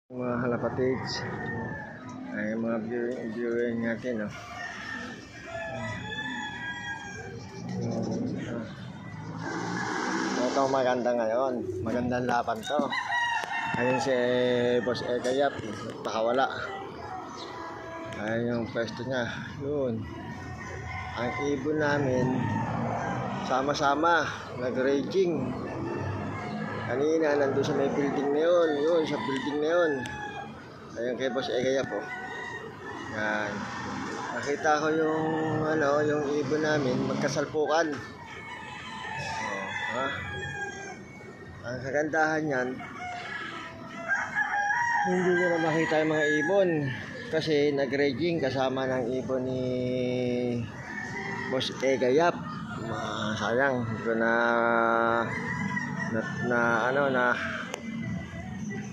Mga halapatids ay mga viewing natin, no? Ito maganda ngayon, magandang laban to. Ayun si Boss Egayap, pakawala. Ayun yung pwesto niya, yun. Ang ibon namin sama-sama nag-raging. Kanina nandun sa may building na yun, sa building na yun. Ayun kay Boss Egayap, oh. Yan. Nakita ko yung yung ibon namin magkasalpukan. Oh, ha? Ang kagandahan yan, hindi ko na makita yung mga ibon kasi nag-raging kasama ng ibon ni Boss Egayap. Sayang, hindi ko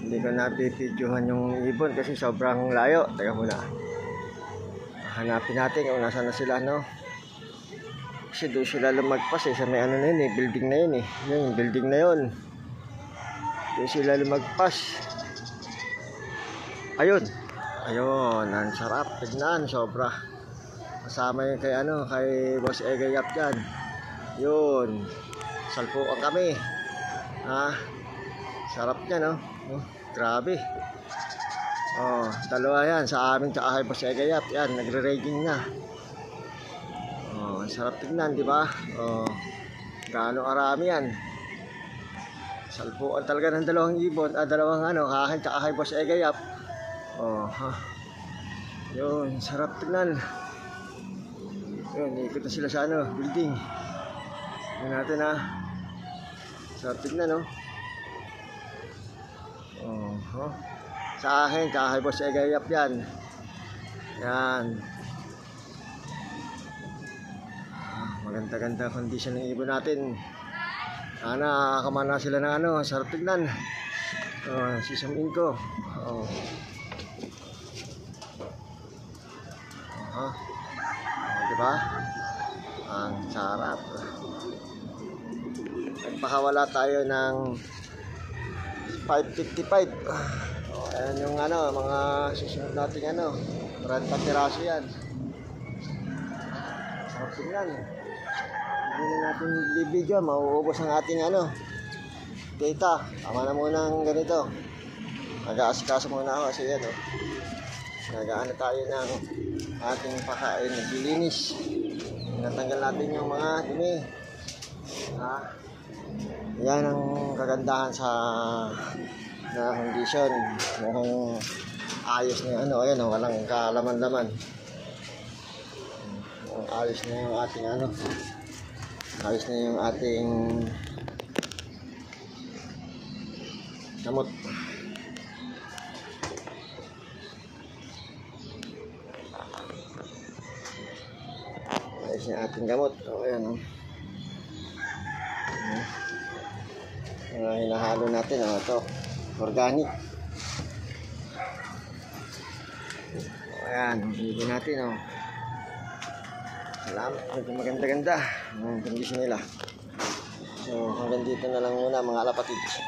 hindi ko napipidyohan yung ibon kasi sobrang layo. Teka muna, hanapin natin kung nasa na sila, no? Kasi doon sila lumagpas sa may na yun, building na yun, yung building na yun, doon sila lumagpas. Ayun, ang sarap tignan, sobra. Kasama yun kay Boss Egayap dyan. Yun, salpukan kami. Sarap niya, no? Grabe. Dalawa yan sa amin tsaka kay Boss Egayap. Yan, nagre-raging na. Sarap tignan, di ba? Gaano karami yan. Salpukan talaga ng dalawang ibon, dalawang kahan tsaka kay Boss Egayap. Yun, sarap tignan. Yun, ikot na sila sa building. Yun natin, sarap tignan, no? Sa akin, tsaka kay Boss Egayap yan. Yan. Maganda-ganda condition ng ibon natin. Sana kamana sila ng sarap tignan. Sisumin ko. Diba? Ang sarap. Nagpakawala tayo ng 555. Ayan yung mga susunod natin 30 piraso yan. Sarap tingnan. Hindi na natin i-video, mauubos ang ating data. Tama na muna ng ganito. Nag-aasikaso muna ako kasi yan nag-aano tayo ng ating pakain, naglilinis. Natanggal natin yung mga dumi. Yan ang kagandahan sa condition. Mukhang ayos na ayan, walang kalaman-laman. Ayos na yung ating ayos na yung ating gamot. Ayos na yung ating gamot. Ayan, hinahalo natin, ito organic. Ayan, ibigay natin, salamat, maganda-ganda ang kondisyon nila. So hanggang dito na lang muna mga alapatids.